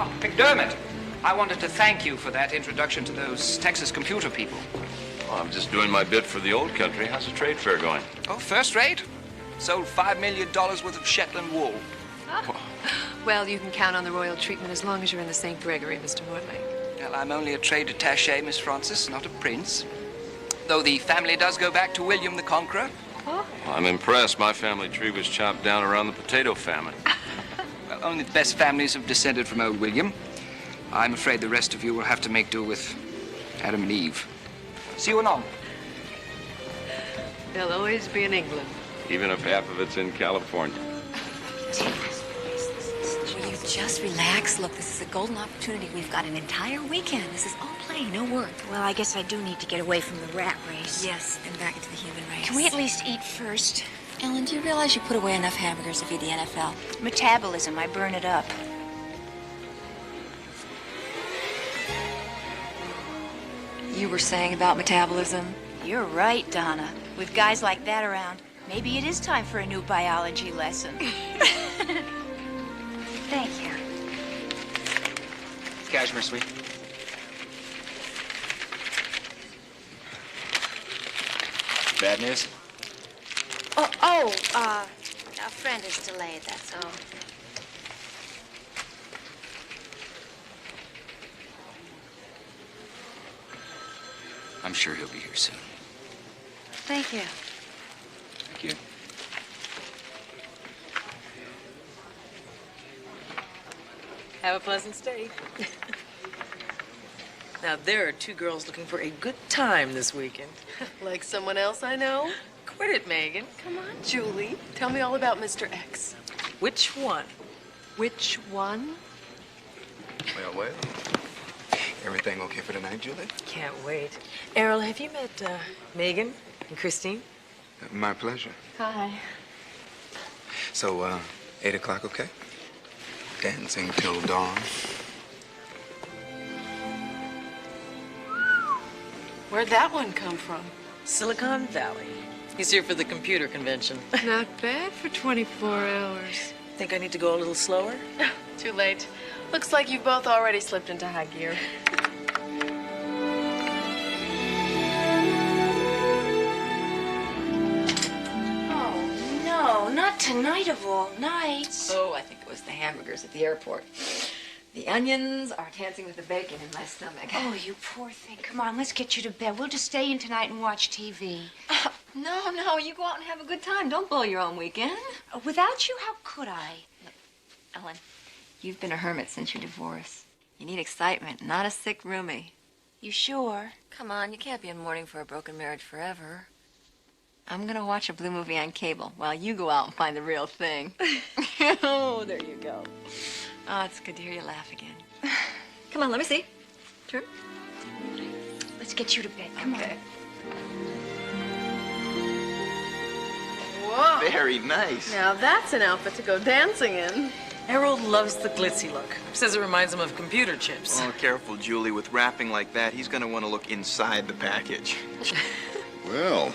Oh, McDermott, I wanted to thank you for that introduction to those Texas computer people. Well, I'm just doing my bit for the old country. How's the trade fair going? Oh, first rate. Sold $5 million worth of Shetland wool. Oh. Well, you can count on the royal treatment as long as you're in the St. Gregory, Mr. Mortlake. Well, I'm only a trade attaché, Miss Francis, not a prince. Though the family does go back to William the Conqueror. Oh. Well, I'm impressed. My family tree was chopped down around the potato famine. Well, only the best families have descended from old William. I'm afraid the rest of you will have to make do with Adam and Eve. See you anon. They'll always be in England. Even if half of it's in California. Will you just relax? Look, this is a golden opportunity. We've got an entire weekend. This is all play, no work. Well, I guess I do need to get away from the rat race. Yes, and back into the human race. Can we at least eat first? Ellen, do you realize you put away enough hamburgers to feed the NFL? Metabolism, I burn it up. You were saying about metabolism? You're right, Donna. With guys like that around, maybe it is time for a new biology lesson. Thank you. Cashmere, sweet. Bad news? A friend is delayed, that's all. I'm sure he'll be here soon. Thank you. Thank you. Have a pleasant stay. Now, there are two girls looking for a good time this weekend. Like someone else I know? Quit it, Megan. Come on, Julie. Tell me all about Mr. X. Which one? Which one? Well. Everything okay for tonight, Julie? Can't wait. Errol, have you met Megan and Christine? My pleasure. Hi. So, 8 o'clock, okay? Dancing till dawn. Where'd that one come from? Silicon Valley. He's here for the computer convention. Not bad for 24 hours. Think I need to go a little slower? Too late. Looks like you've both already slipped into high gear. Oh, no, not tonight of all nights. Oh, I think it was the hamburgers at the airport. The onions are dancing with the bacon in my stomach. Oh, you poor thing. Come on, let's get you to bed. We'll just stay in tonight and watch TV. No, you go out and have a good time. Don't blow your own weekend. Without you, how could I? Look, Ellen, you've been a hermit since your divorce. You need excitement, not a sick roomie. You sure? Come on, you can't be in mourning for a broken marriage forever. I'm gonna watch a blue movie on cable while you go out and find the real thing. Oh, there you go. Oh, it's good to hear you laugh again. Come on, let me see. Turn. Let's get you to bed. Come on. Whoa. Very nice. Now that's an outfit to go dancing in. Errol loves the glitzy look. Says it reminds him of computer chips. Oh, careful, Julie. With wrapping like that, he's going to want to look inside the package. Well,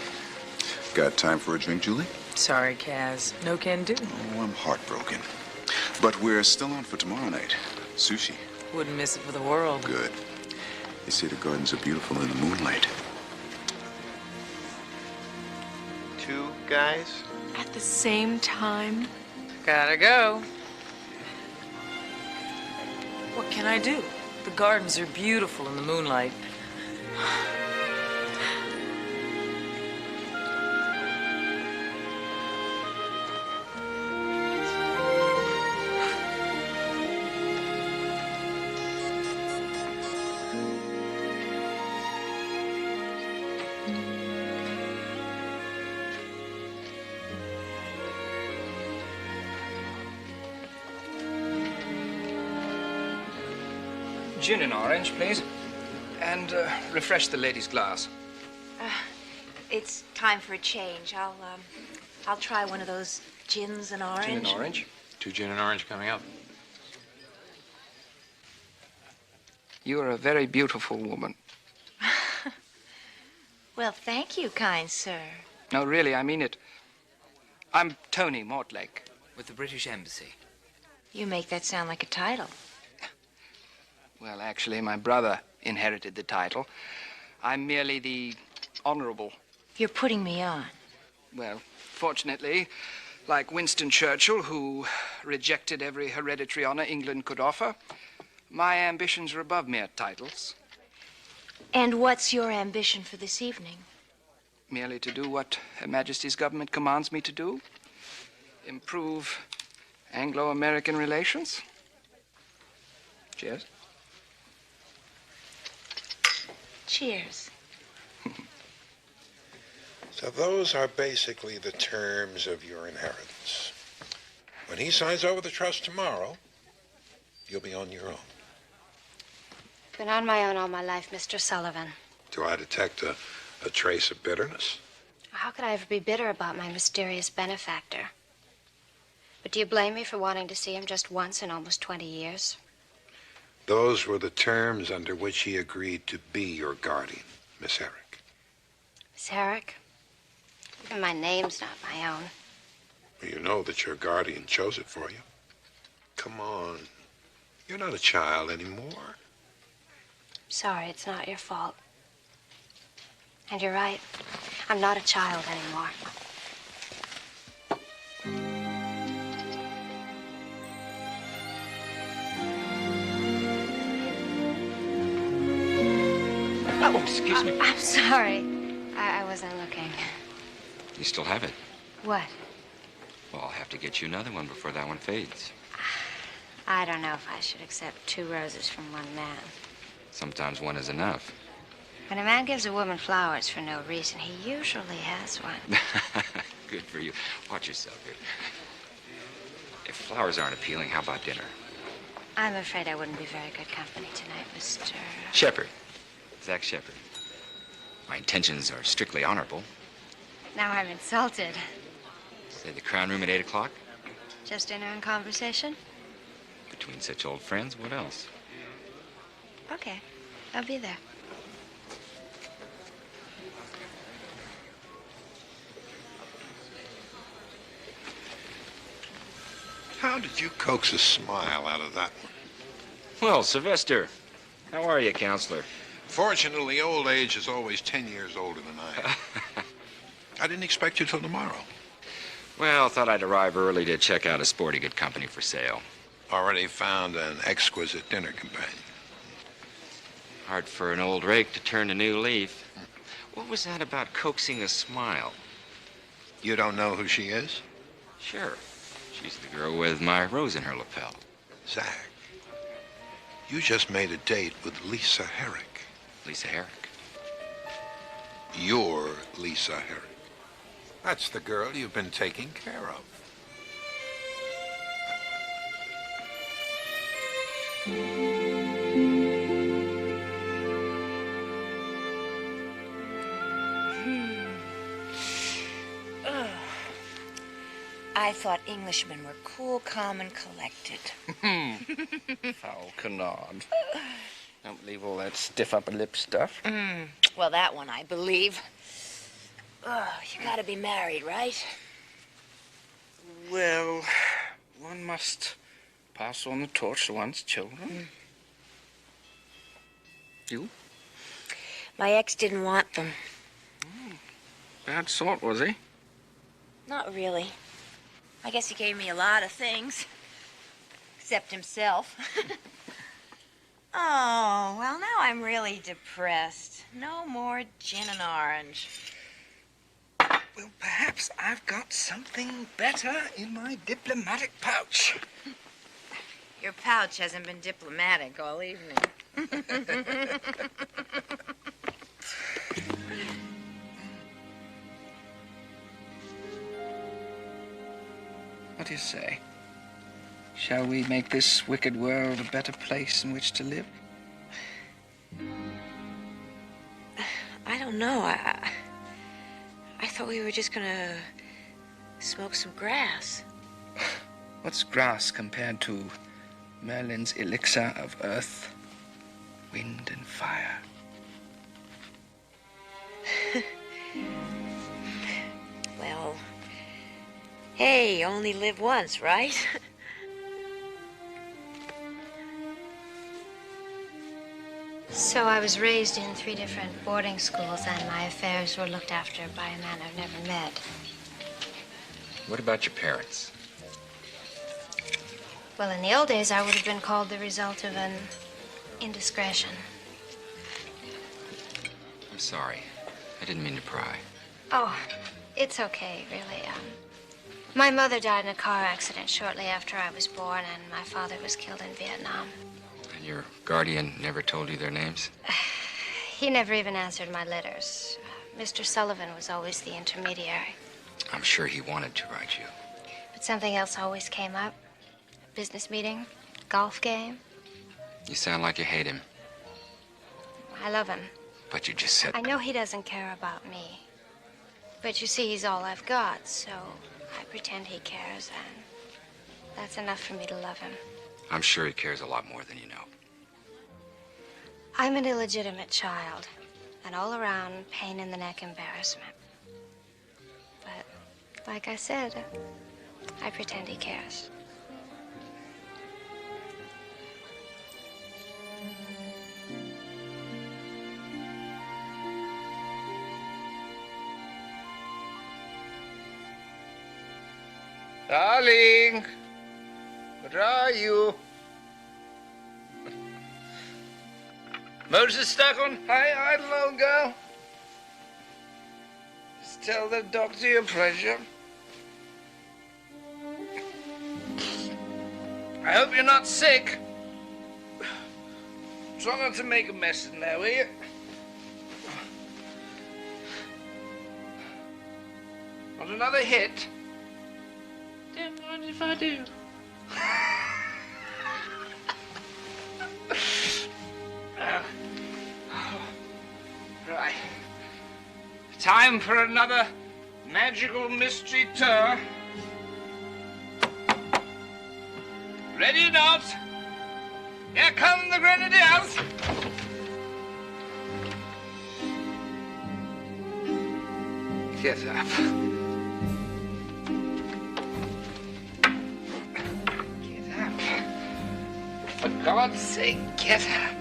got time for a drink, Julie? Sorry, Kaz. No can do. Oh, I'm heartbroken. But we're still on for tomorrow night. Sushi. Wouldn't miss it for the world. Good. They say the gardens are beautiful in the moonlight. 2 guys? At the same time? Gotta go. What can I do? The gardens are beautiful in the moonlight. Gin and orange, please. And refresh the lady's glass. It's time for a change. I'll try one of those gins and orange. Gin and orange. 2 gin and orange coming up. You are a very beautiful woman. Well, thank you, kind sir. No, really, I mean it. I'm Tony Mortlake with the British Embassy. You make that sound like a title. Well, actually, my brother inherited the title. I'm merely the honorable. You're putting me on. Well, fortunately, like Winston Churchill, who rejected every hereditary honor England could offer, my ambitions are above mere titles. And what's your ambition for this evening? Merely to do what Her Majesty's government commands me to do. Improve Anglo-American relations. Cheers. Cheers. So those are basically the terms of your inheritance. When he signs over the trust tomorrow, you'll be on your own. Been on my own all my life, Mr. Sullivan. Do I detect a trace of bitterness? How could I ever be bitter about my mysterious benefactor? But do you blame me for wanting to see him just once in almost 20 years? Those were the terms under which he agreed to be your guardian, Miss Herrick. Miss Herrick? Even my name's not my own. You know that your guardian chose it for you. Come on. You're not a child anymore. Sorry, it's not your fault. And you're right. I'm not a child anymore. Oh, excuse me. I'm sorry. I wasn't looking. You still have it? What? Well, I'll have to get you another one before that one fades. I don't know if I should accept 2 roses from one man. Sometimes one is enough. When a man gives a woman flowers for no reason, he usually has one. Good for you. Watch yourself here. If flowers aren't appealing, how about dinner? I'm afraid I wouldn't be very good company tonight, Mr. Shepard. Zach Shepard. My intentions are strictly honorable. Now I'm insulted. Say the Crown Room at 8 o'clock? Just dinner and conversation? Between such old friends, what else? Okay, I'll be there. How did you coax a smile out of that one? Well, Sylvester, how are you, counselor? Fortunately, old age is always 10 years older than I am. I didn't expect you till tomorrow. Well, thought I'd arrive early to check out a sporting good company for sale. Already found an exquisite dinner companion. Hard for an old rake to turn a new leaf. What was that about coaxing a smile? You don't know who she is? Sure. She's the girl with my rose in her lapel. Zach, you just made a date with Lisa Herrick. Lisa Herrick? You're Lisa Herrick. That's the girl you've been taking care of. I thought Englishmen were cool, calm, and collected. Foul canard. Don't believe all that stiff upper lip stuff. Well, that one I believe. You gotta be married, right? Well, one must pass on the torch to one's children. You? My ex didn't want them. Bad sort, was he? Not really. I guess he gave me a lot of things. Except himself. Oh, well, now I'm really depressed. No more gin and orange. Well, perhaps I've got something better in my diplomatic pouch. Your pouch hasn't been diplomatic all evening. What do you say? Shall we make this wicked world a better place in which to live? I don't know. I thought we were just gonna smoke some grass. What's grass compared to Merlin's elixir of earth, wind, and fire? Well, hey, only live once, right? So I was raised in 3 different boarding schools, and my affairs were looked after by a man I've never met. What about your parents? Well, in the old days, I would have been called the result of an indiscretion. I'm sorry. I didn't mean to pry. Oh, it's okay, really. My mother died in a car accident shortly after I was born, and my father was killed in Vietnam. And your guardian never told you their names? He never even answered my letters. Mr. Sullivan was always the intermediary. I'm sure he wanted to write you. But something else always came up. A business meeting, golf game. You sound like you hate him. I love him. But you just said... I know he doesn't care about me. But you see, he's all I've got, so I pretend he cares, and that's enough for me to love him. I'm sure he cares a lot more than you know. I'm an illegitimate child, an all-around pain-in-the-neck embarrassment. But, like I said, I pretend he cares. Darling, where are you? Moses stuck on high idle, old girl. Just tell the doctor your pleasure. I hope you're not sick. Try not to make a mess in there, will you? Not another hit. Don't mind if I do. Right. Time for another magical mystery tour. Ready or not? Here come the Grenadiers. Get up. For God's sake, get up.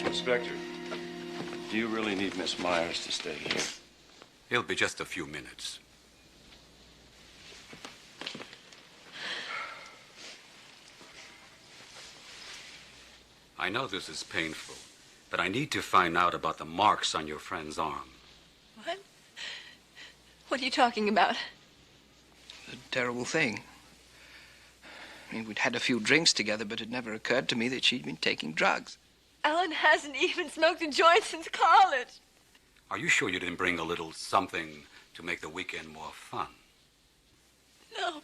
Inspector, do you really need Miss Myers to stay here? It'll be just a few minutes. I know this is painful, but I need to find out about the marks on your friend's arm. What? What are you talking about? A terrible thing. I mean, we'd had a few drinks together, but it never occurred to me that she'd been taking drugs. Alan hasn't even smoked a joint since college. Are you sure you didn't bring a little something to make the weekend more fun? No.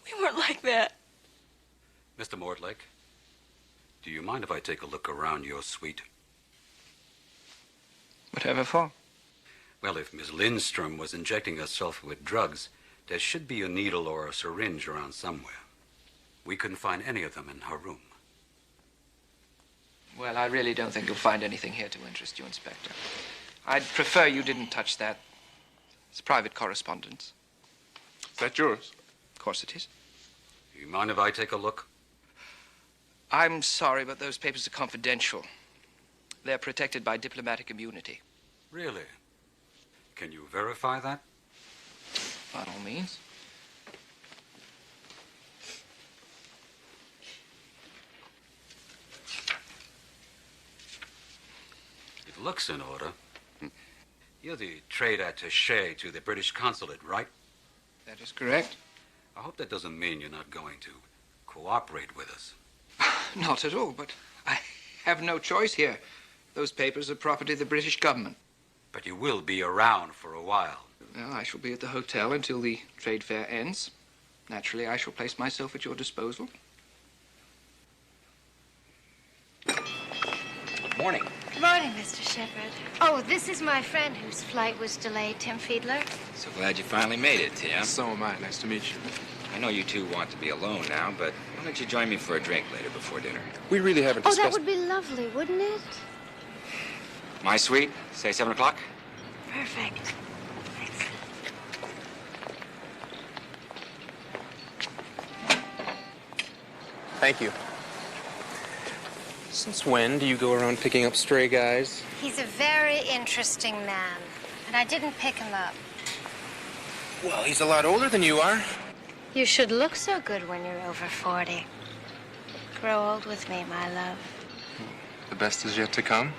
We weren't like that. Mr. Mortlake, do you mind if I take a look around your suite? Whatever for? Well, if Miss Lindstrom was injecting herself with drugs, there should be a needle or a syringe around somewhere. We couldn't find any of them in her room. Well, I really don't think you'll find anything here to interest you, Inspector. I'd prefer you didn't touch that. It's private correspondence. Is that yours? Of course it is. You mind if I take a look? I'm sorry, but those papers are confidential. They're protected by diplomatic immunity. Really? Can you verify that? By all means. It looks in order. You're the trade attaché to the British consulate, right? That is correct. I hope that doesn't mean you're not going to cooperate with us. Not at all, but I have no choice here. Those papers are property of the British government. But you will be around for a while. Well, I shall be at the hotel until the trade fair ends. Naturally, I shall place myself at your disposal. Morning. Good morning, Mr. Shepard. Oh, this is my friend whose flight was delayed, Tim Fiedler. So glad you finally made it, Tim. So am I. Nice to meet you. I know you two want to be alone now, but why don't you join me for a drink later before dinner? We really haven't Oh, discussed... that would be lovely, wouldn't it? My suite, say 7 o'clock? Perfect. Thank you. Since when do you go around picking up stray guys? He's a very interesting man, and I didn't pick him up. Well, he's a lot older than you are. You should look so good when you're over 40. Grow old with me, my love. The best is yet to come.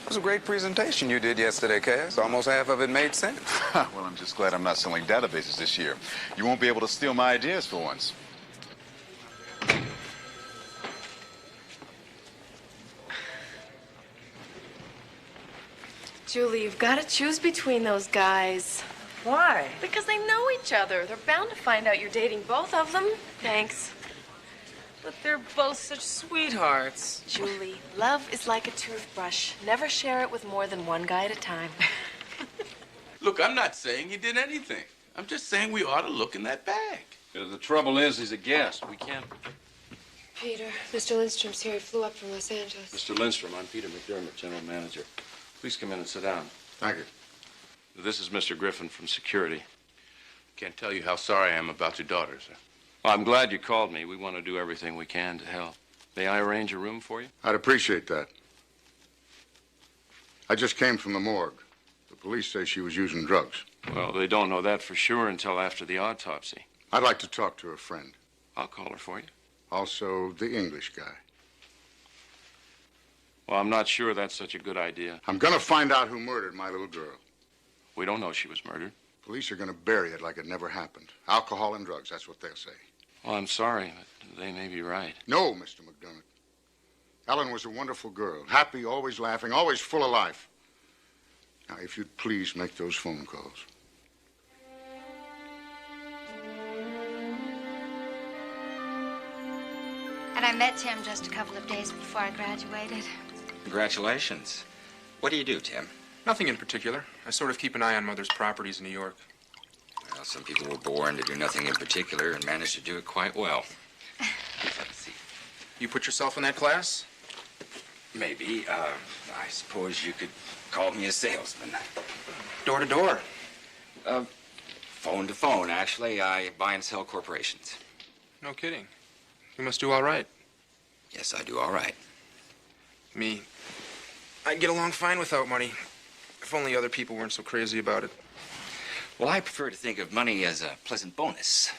It was a great presentation you did yesterday, Cass. Almost half of it made sense. Well, I'm just glad I'm not selling databases this year. You won't be able to steal my ideas for once. Julie, you've got to choose between those guys. Why? Because they know each other. They're bound to find out you're dating both of them. Thanks. But they're both such sweethearts. Julie, love is like a toothbrush. Never share it with more than one guy at a time. Look, I'm not saying he did anything. I'm just saying we ought to look in that bag. The trouble is, he's a guest. We can't... Peter, Mr. Lindstrom's here. He flew up from Los Angeles. Mr. Lindstrom, I'm Peter McDermott, General Manager. Please come in and sit down. Thank you. This is Mr. Griffin from security. Can't tell you how sorry I am about your daughter, sir. Well, I'm glad you called me. We want to do everything we can to help. May I arrange a room for you? I'd appreciate that. I just came from the morgue. The police say she was using drugs. Well, they don't know that for sure until after the autopsy. I'd like to talk to a friend. I'll call her for you. Also, the English guy. Well, I'm not sure that's such a good idea. I'm gonna find out who murdered my little girl. We don't know she was murdered. Police are gonna bury it like it never happened. Alcohol and drugs, that's what they'll say. Well, I'm sorry, but they may be right. No, Mr. McDermott. Ellen was a wonderful girl. Happy, always laughing, always full of life. Now, if you'd please make those phone calls. And I met Tim just a couple of days before I graduated. Congratulations. What do you do, Tim? Nothing in particular. I sort of keep an eye on Mother's properties in New York. Well, some people were born to do nothing in particular and managed to do it quite well. Have a seat. You put yourself in that class? Maybe. I suppose you could call me a salesman. Door to door? Phone to phone, actually. I buy and sell corporations. No kidding. You must do all right. Yes, I do all right. Me, I'd get along fine without money. If only other people weren't so crazy about it. Well, I prefer to think of money as a pleasant bonus.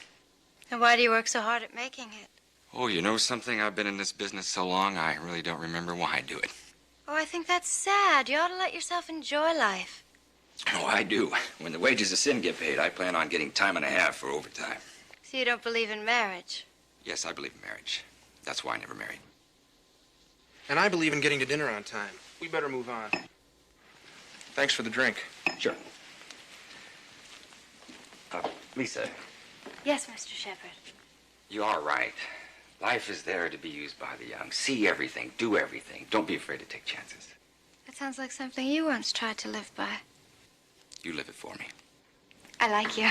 And why do you work so hard at making it? Oh, you know something? I've been in this business so long, I really don't remember why I do it. Oh, I think that's sad. You ought to let yourself enjoy life. Oh, I do. When the wages of sin get paid, I plan on getting time and a half for overtime. So you don't believe in marriage? Yes, I believe in marriage. That's why I never married. And I believe in getting to dinner on time. We better move on. Thanks for the drink. Sure. Lisa, Yes, Mr. Shepard. you are right. Life is there to be used by the young. See everything, do everything. Don't be afraid to take chances. That sounds like something you once tried to live by. You live it for me. I like you.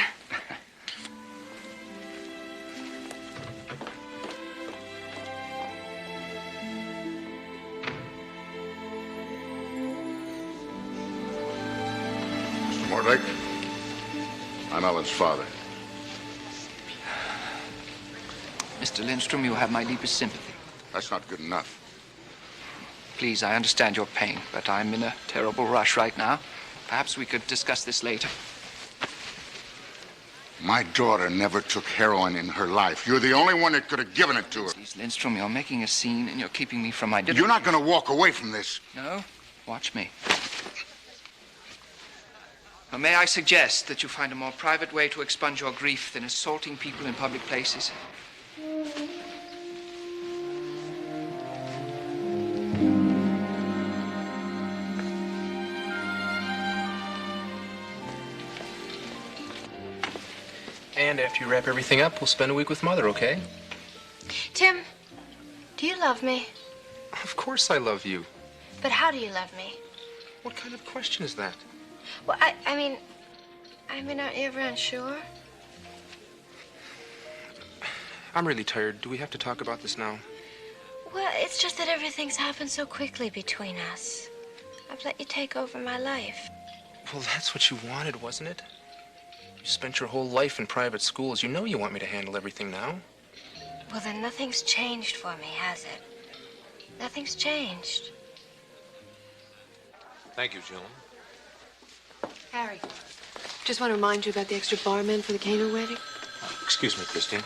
Mr. Mortlake, I'm Ellen's father. Mr. Lindstrom, you have my deepest sympathy. That's not good enough. Please, I understand your pain, but I'm in a terrible rush right now. Perhaps we could discuss this later. My daughter never took heroin in her life. You're the only one that could have given it to her. Please, Lindstrom, you're making a scene and you're keeping me from my dinner. You're not going to walk away from this. No? Watch me. Now, may I suggest that you find a more private way to expunge your grief than assaulting people in public places? And after you wrap everything up, we'll spend a week with Mother, okay? Tim, do you love me? Of course I love you. But how do you love me? What kind of question is that? Well, I mean, aren't you ever unsure? I'm really tired. Do we have to talk about this now? Well, it's just that everything's happened so quickly between us. I've let you take over my life. Well, that's what you wanted, wasn't it? You spent your whole life in private schools. You know you want me to handle everything now. Well, then nothing's changed for me, has it? Nothing's changed. Thank you, gentlemen. Harry, just want to remind you about the extra barman for the Kano wedding. Excuse me, Christine.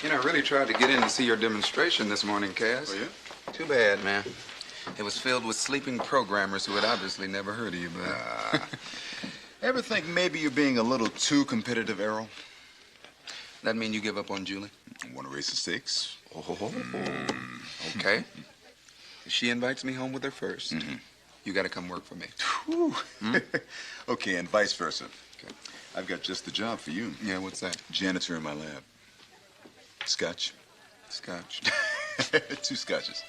You know, I really tried to get in to see your demonstration this morning, Cass. Oh, yeah? Too bad, man. It was filled with sleeping programmers who had obviously never heard of you, but... Ever think maybe you're being a little too competitive, Errol? That mean you give up on Julie? Want to race the stakes? Oh, okay. If she invites me home with her first, you got to come work for me. Okay, and vice versa. Okay. I've got just the job for you. Yeah, what's that? Janitor in my lab. Scotch. Scotch. 2 scotches.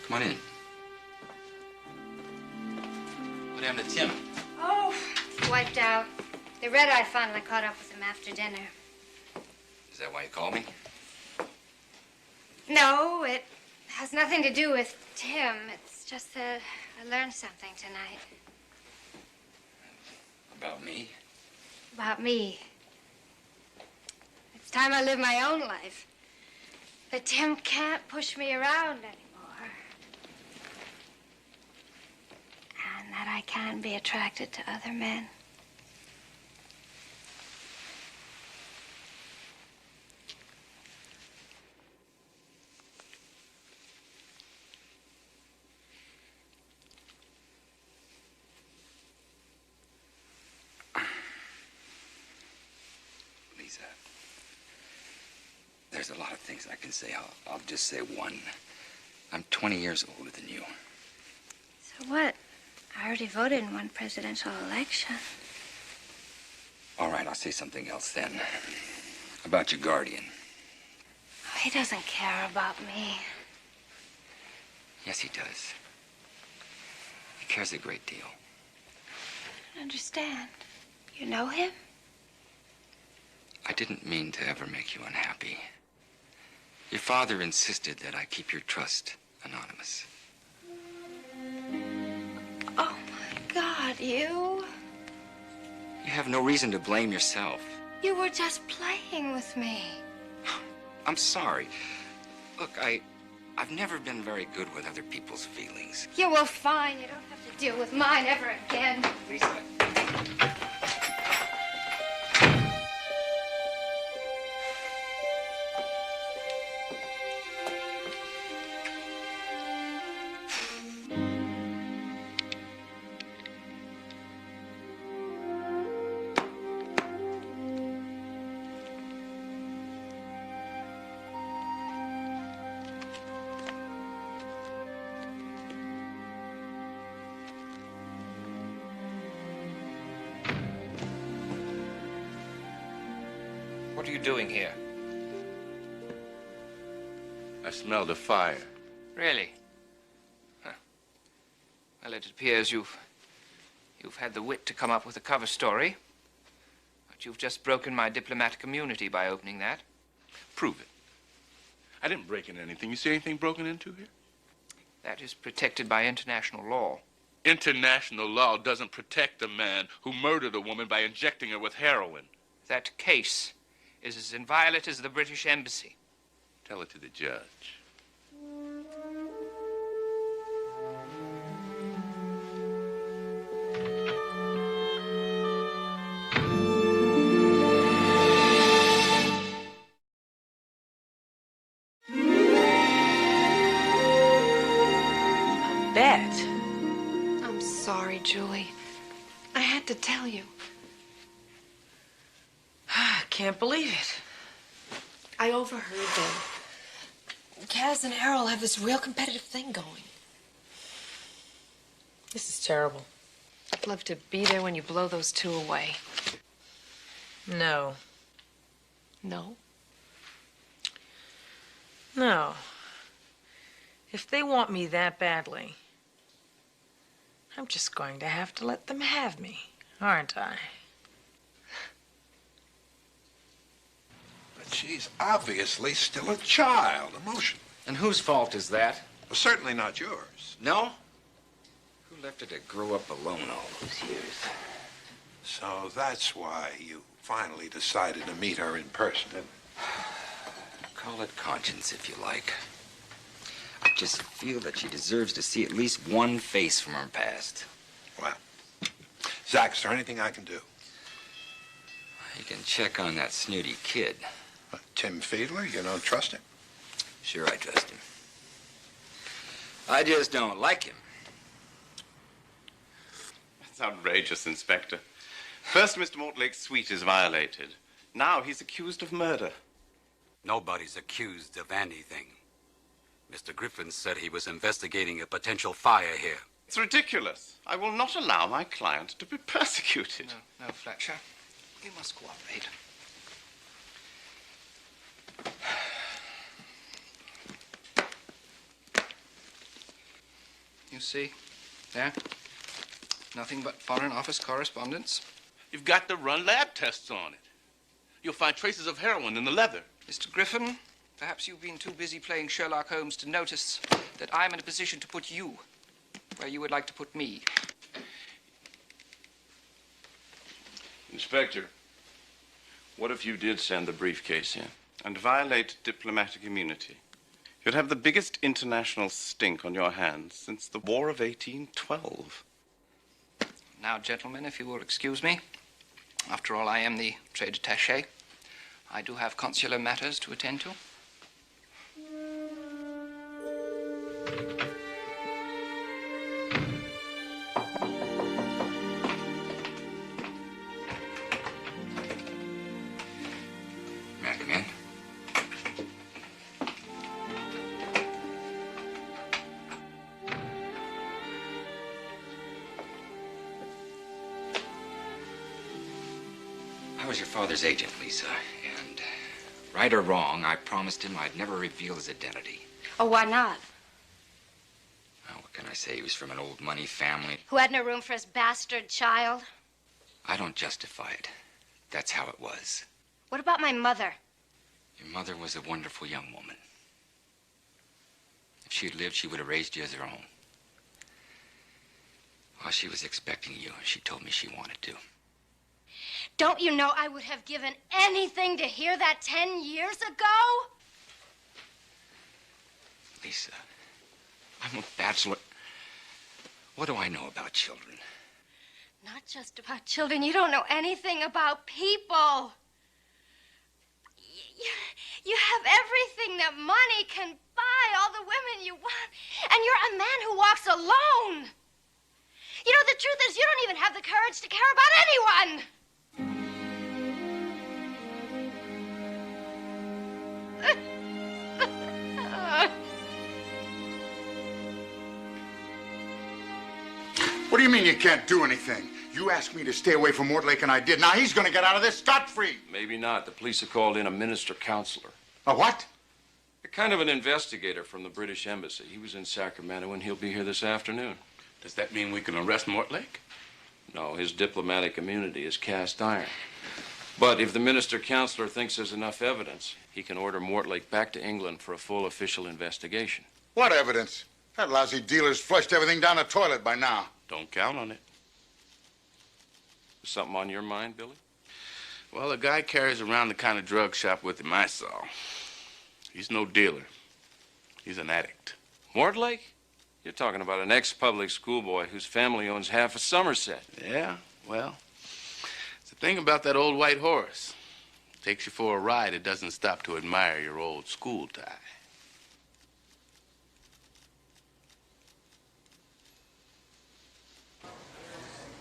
Come on in. What happened to Tim? Oh, wiped out. The red-eye finally caught up with him after dinner. Is that why you called me? No, it has nothing to do with Tim. It's just that I learned something tonight. About me? About me. It's time I live my own life. But Tim can't push me around anymore. And that I can be attracted to other men. Lisa, there's a lot of things I can say. I'll just say one. I'm 20 years older than you. So what? I already voted in one presidential election. All right, I'll say something else then. About your guardian. Oh, he doesn't care about me. Yes, he does. He cares a great deal. I don't understand. You know him? I didn't mean to ever make you unhappy. Your father insisted that I keep your trust anonymous. Oh, my God, you? You have no reason to blame yourself. You were just playing with me. I'm sorry. Look, I've never been very good with other people's feelings. Yeah, well, fine. You don't have to deal with mine ever again. Lisa. What are you doing here? I smelled a fire. Really? Huh. Well, it appears you've had the wit to come up with a cover story. But you've just broken my diplomatic immunity by opening that. Prove it. I didn't break into anything. You see anything broken into here? That is protected by international law. International law doesn't protect a man who murdered a woman by injecting her with heroin. That case is as inviolate as the British Embassy. Tell it to the judge. Bet. I'm sorry, Julie. I had to tell you. I can't believe it. I overheard them. Kaz and Errol have this real competitive thing going. This is terrible. I'd love to be there when you blow those two away. No. No? No. If they want me that badly, I'm just going to have to let them have me, aren't I? But she's obviously still a child, emotionally. And whose fault is that? Well, certainly not yours. No? Who left her to grow up alone all those years? So that's why you finally decided to meet her in person. Call it conscience if you like. I just feel that she deserves to see at least one face from her past. Well, Zach, is there anything I can do? You can check on that snooty kid. Tim Fiedler, you don't trust him? Sure, I trust him. I just don't like him. That's outrageous, Inspector. First, Mr. Mortlake's suite is violated. Now he's accused of murder. Nobody's accused of anything. Mr. Griffin said he was investigating a potential fire here. It's ridiculous. I will not allow my client to be persecuted. No, Fletcher. You must cooperate. You see? There. Nothing but Foreign Office correspondence. You've got to run lab tests on it. You'll find traces of heroin in the leather. Mr. Griffin, perhaps you've been too busy playing Sherlock Holmes to notice that I'm in a position to put you where you would like to put me. Inspector, what if you did send the briefcase in? And violate diplomatic immunity. You'd have the biggest international stink on your hands since the War of 1812. Now, gentlemen, if you will excuse me. After all, I am the trade attaché. I do have consular matters to attend to. May I come in? I was your father's agent, Lisa, and right or wrong, I promised him I'd never reveal his identity. Oh, why not? Well, what can I say? He was from an old money family. Who had no room for his bastard child? I don't justify it. That's how it was. What about my mother? Your mother was a wonderful young woman. If she'd lived, she would have raised you as her own. While she was expecting you, she told me she wanted to. Don't you know I would have given anything to hear that 10 years ago? Lisa, I'm a bachelor. What do I know about children? Not just about children. You don't know anything about people. You have everything that money can buy, all the women you want, and you're a man who walks alone. You know, the truth is you don't even have the courage to care about anyone. What do you mean you can't do anything? You asked me to stay away from Mortlake, and I did. Now he's going to get out of this scot-free. Maybe not. The police have called in a minister counselor. A what? A kind of an investigator from the British Embassy. He was in Sacramento, and he'll be here this afternoon. Does that mean we can arrest Mortlake? No, his diplomatic immunity is cast iron. But if the minister counselor thinks there's enough evidence, he can order Mortlake back to England for a full official investigation. What evidence? That lousy dealer's flushed everything down the toilet by now. Don't count on it. Something on your mind, Billy? Well, the guy carries around the kind of drug shop with him I saw. He's no dealer. He's an addict. Mortlake? You're talking about an ex-public schoolboy whose family owns half of Somerset. Yeah, well, it's the thing about that old white horse. Takes you for a ride, it doesn't stop to admire your old school tie.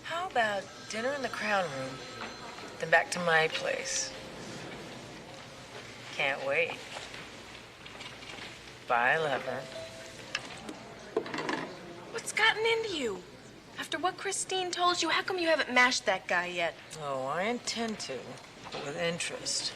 How about dinner in the Crown Room, then back to my place? Can't wait. Bye, lover. What's gotten into you? After what Christine told you, how come you haven't mashed that guy yet? Oh, I intend to, but with interest.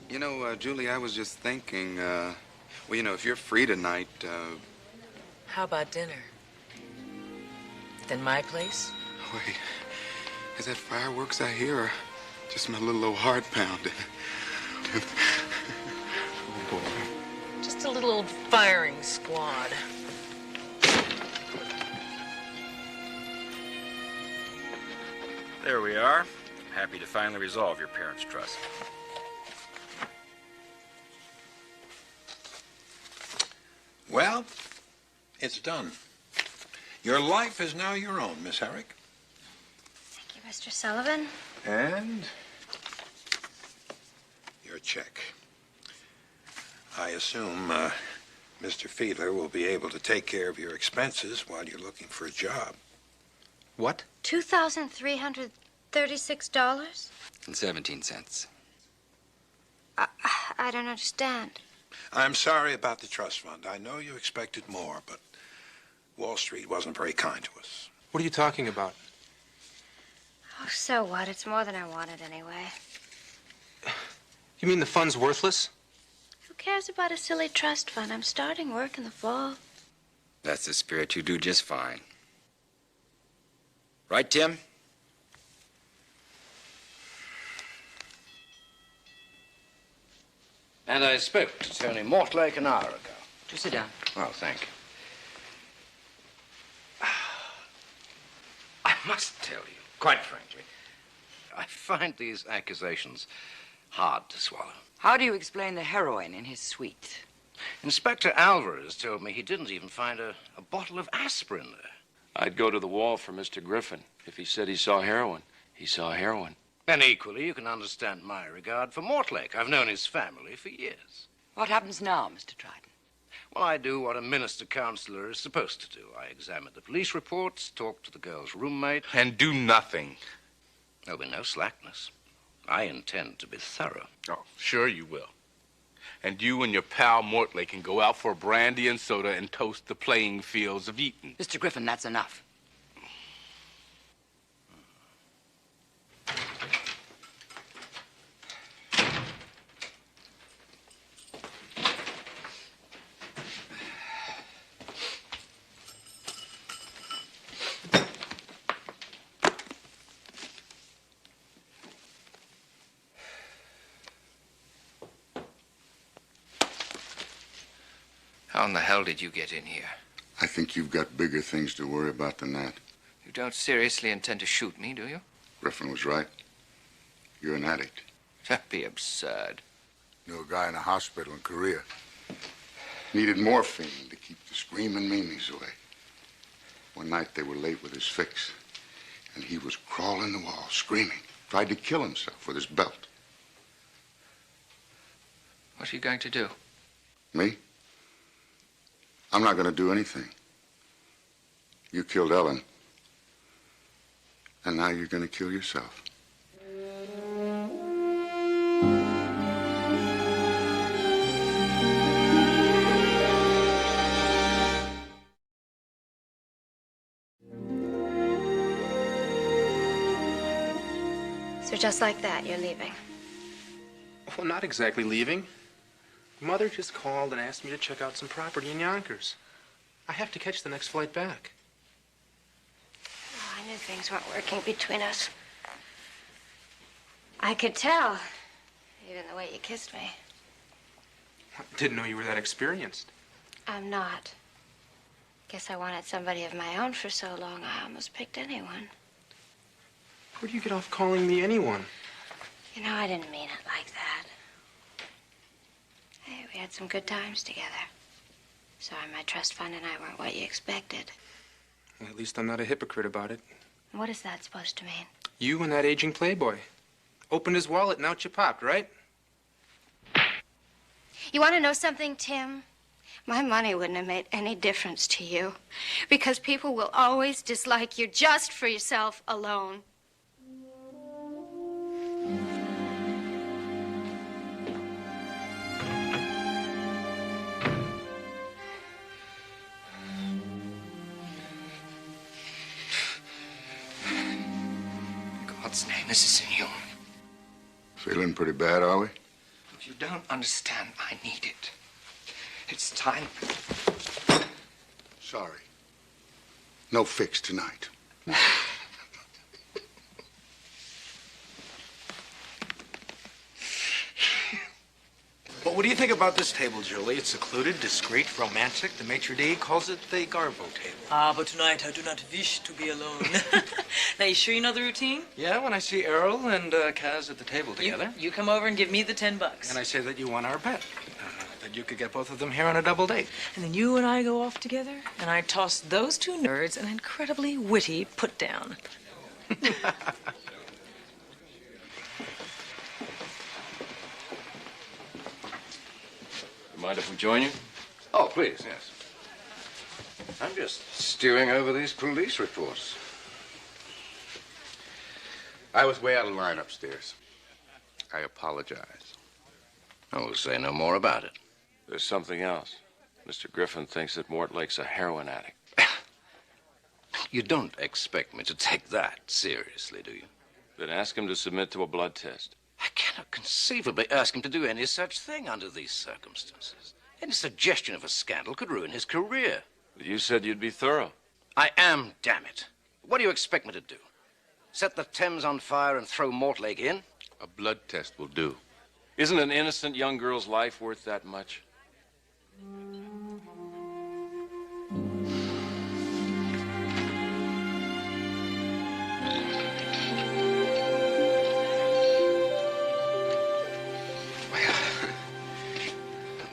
You know, Julie, I was just thinking, well, you know, if you're free tonight, How about dinner? Then my place? wait, is that fireworks I hear or just my little old heart pounding? Oh, boy. Just a little old firing squad. There we are. Happy to finally resolve your parents' trust. Well, it's done. Your life is now your own, Miss Herrick. Thank you, Mr. Sullivan. And your check. I assume Mr. Fiedler will be able to take care of your expenses while you're looking for a job. What? $2,336? And 17 cents. I don't understand. I'm sorry about the trust fund. I know you expected more, but Wall Street wasn't very kind to us. What are you talking about? Oh, so what? It's more than I wanted anyway. You mean the fund's worthless? Who cares about a silly trust fund? I'm starting work in the fall. That's the spirit. You do just fine. Right, Tim? And I spoke to Tony Mortlake an hour ago. Do sit down. Oh, thank you. I must tell you, quite frankly, I find these accusations hard to swallow. How do you explain the heroin in his suite? Inspector Alvarez told me he didn't even find a bottle of aspirin there. I'd go to the wall for Mr. Griffin. If he said he saw heroin, he saw heroin. And equally, you can understand my regard for Mortlake. I've known his family for years. What happens now, Mr. Dryden? Well, I do what a minister-counselor is supposed to do. I examine the police reports, talk to the girl's roommate. And do nothing. There'll be no slackness. I intend to be thorough. Oh, sure you will. And you and your pal Mortlake can go out for brandy and soda and toast the playing fields of Eton. Mr. Griffin, that's enough. How in the hell did you get in here? I think you've got bigger things to worry about than that. You don't seriously intend to shoot me, do you? Griffin was right. You're an addict. That'd be absurd. Knew a guy in a hospital in Korea. Needed morphine to keep the screaming meanies away. One night they were late with his fix, and he was crawling the wall, screaming. Tried to kill himself with his belt. What are you going to do? Me? I'm not going to do anything. You killed Ellen. And now you're going to kill yourself. So just like that, you're leaving. Well, not exactly leaving. Mother just called and asked me to check out some property in Yonkers. I have to catch the next flight back. Oh, I knew things weren't working between us. I could tell, even the way you kissed me. Didn't know you were that experienced. I'm not. Guess I wanted somebody of my own for so long, I almost picked anyone. Where do you get off calling me anyone? You know, I didn't mean it like that. Hey, we had some good times together. Sorry, my trust fund and I weren't what you expected. Well, at least I'm not a hypocrite about it. What is that supposed to mean? You and that aging playboy. Opened his wallet and out you popped, right? You want to know something, Tim? My money wouldn't have made any difference to you. Because people will always dislike you just for yourself alone. God's name, this is in you. Feeling pretty bad, are we? If you don't understand, I need it. It's time. Sorry. No fix tonight. But what do you think about this table, Julie? It's secluded, discreet, romantic. The maitre d' calls it the Garbo table. Ah, but tonight I do not wish to be alone. Now, you sure you know the routine? Yeah, when I see Errol and Kaz at the table together. You come over and give me the $10. And I say that you won our bet. That you could get both of them here on a double date. And then you and I go off together, and I toss those two nerds an incredibly witty put-down. Mind if we join you? Oh, please, yes. I'm just stewing over these police reports. I was way out of line upstairs. I apologize. Oh, say no more about it. There's something else. Mr. Griffin thinks that Mortlake's a heroin addict. You don't expect me to take that seriously, do you? Then ask him to submit to a blood test. I cannot conceivably ask him to do any such thing under these circumstances. Any suggestion of a scandal could ruin his career. You said you'd be thorough. I am, damn it. What do you expect me to do? Set the Thames on fire and throw Mortlake in? A blood test will do. Isn't an innocent young girl's life worth that much?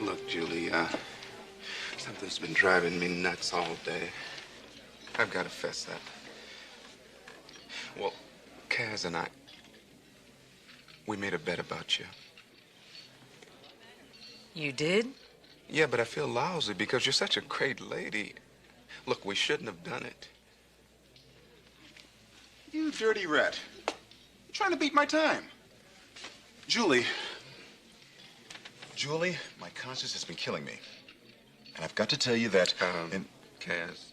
Look, Julie, something's been driving me nuts all day. I've got to fess up. Well, Kaz and we made a bet about you. You did? Yeah, but I feel lousy because you're such a great lady. Look, we shouldn't have done it. You dirty rat. You're trying to beat my time. Julie, my conscience has been killing me. And I've got to tell you that... Kaz,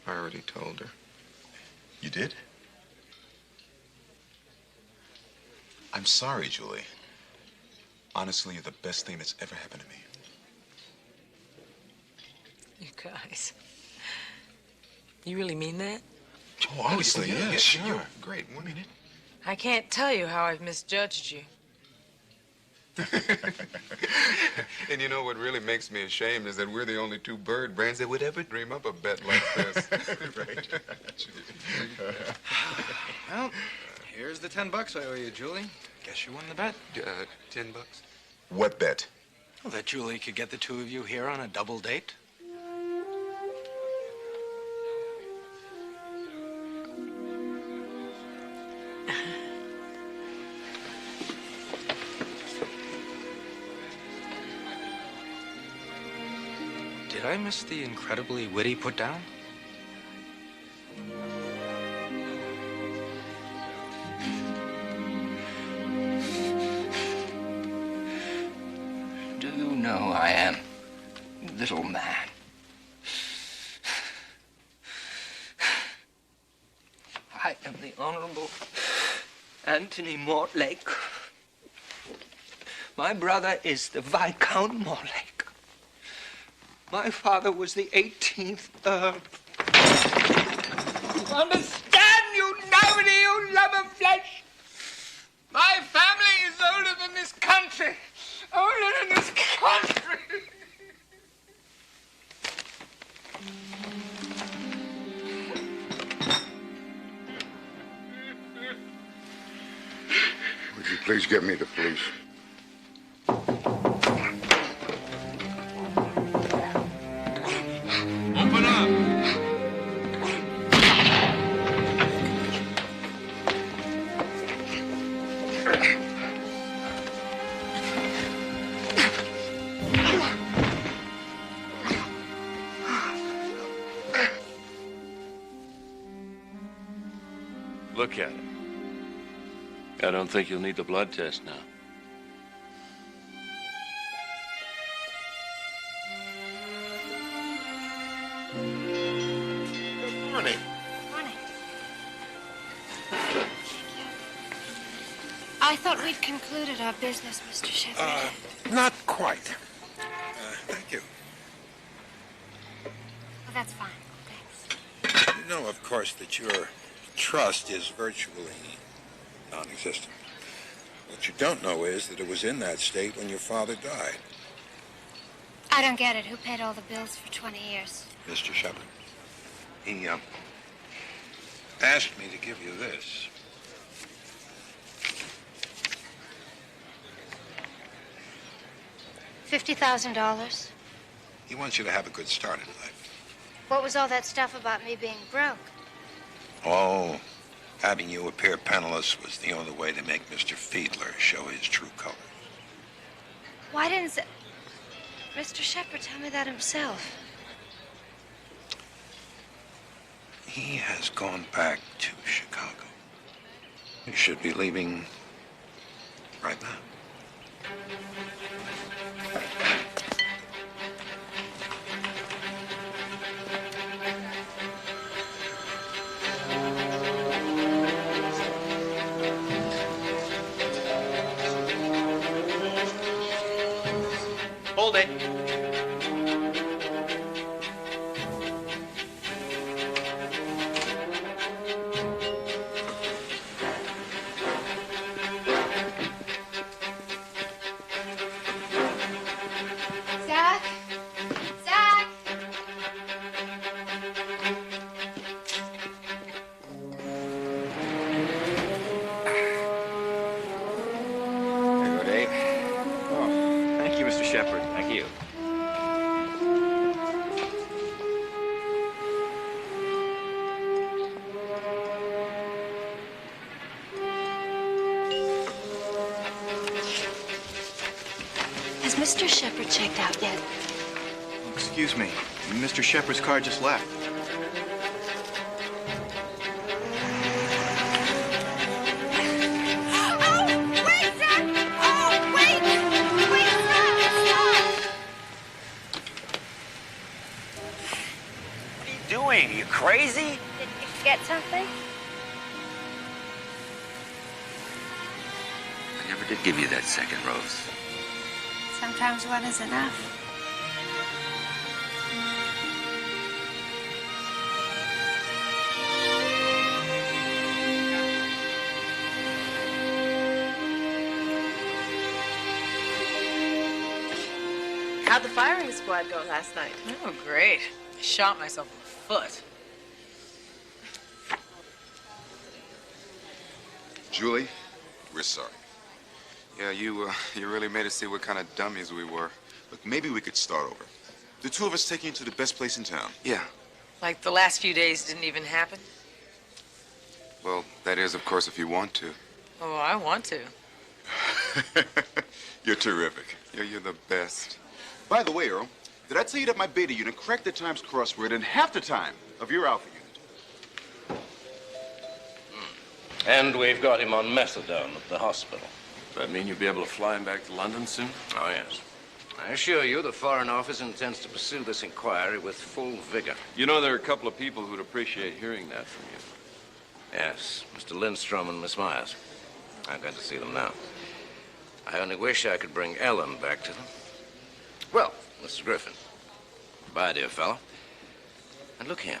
I already told her. You did? I'm sorry, Julie. Honestly, you're the best thing that's ever happened to me. You guys. You really mean that? Oh, obviously, yeah, sure. You're great, wouldn't it? I can't tell you how I've misjudged you. And you know what really makes me ashamed is that we're the only two bird brands that would ever dream up a bet like this. Right. Well, here's the $10 I owe you, Julie. Guess you won the bet. $10? What bet? Well, that Julie could get the two of you here on a double date. Did I miss the incredibly witty put-down? Do you know I am little man? I am the Honorable Anthony Mortlake. My brother is the Viscount Mortlake. My father was the 18th Earl. You understand, you nobody, you love of flesh? My family Please get me the police. Open up! Look at it. I don't think you'll need the blood test now. Good morning. Morning. I thought we'd concluded our business, Mr. Shepard. Not quite. Thank you. Well, that's fine. Thanks. You know, of course, that your trust is virtually non-existent. What you don't know is that it was in that state when your father died. I don't get it. Who paid all the bills for 20 years? Mr. Shepard. He asked me to give you this. $50,000? He wants you to have a good start in life. What was all that stuff about me being broke? Oh, having you appear penniless was the only way to make Mr. Fiedler show his true colors. Why didn't Mr. Shepard tell me that himself? He has gone back to Chicago. He should be leaving right now. Hold it. Zach? Zach? There you go, Dave. Oh, thank you, Mr. Shepard. Thank you. Has Mr. Shepard checked out yet? Excuse me. Mr. Shepard's car just left. Wait, Zach! Oh, wait! Wait, stop! What are you doing? You crazy? Did you forget something? I never did give you that second rose. Sometimes one is enough. How'd the firing squad go last night? Oh, great. I shot myself in the foot. Julie, we're sorry. Yeah, you really made us see what kind of dummies we were. Look, maybe we could start over. The two of us take you to the best place in town. Yeah. Like the last few days didn't even happen? Well, that is, of course, if you want to. Oh, I want to. You're terrific. You're the best. By the way, Earl, did I tell you that my beta unit cracked the Times crossword in half the time of your Alpha unit? And we've got him on methadone at the hospital. Does that mean you'll be able to fly him back to London soon? Oh, yes. I assure you the Foreign Office intends to pursue this inquiry with full vigor. You know, there are a couple of people who'd appreciate hearing that from you. Yes, Mr. Lindstrom and Miss Myers. I'm going to see them now. I only wish I could bring Ellen back to them. Well, Mr. Griffin. Bye, dear fellow. And look here.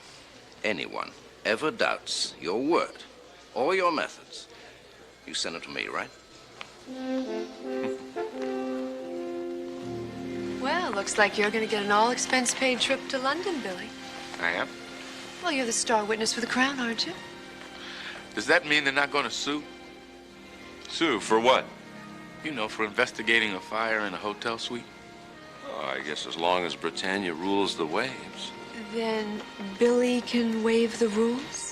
Anyone ever doubts your word or your methods, you send it to me, right? Well, looks like you're going to get an all-expense-paid trip to London, Billy. I am? Well, you're the star witness for the Crown, aren't you? Does that mean they're not going to sue? Sue, for what? You know, for investigating a fire in a hotel suite. Oh, I guess as long as Britannia rules the waves. Then Billy can waive the rules?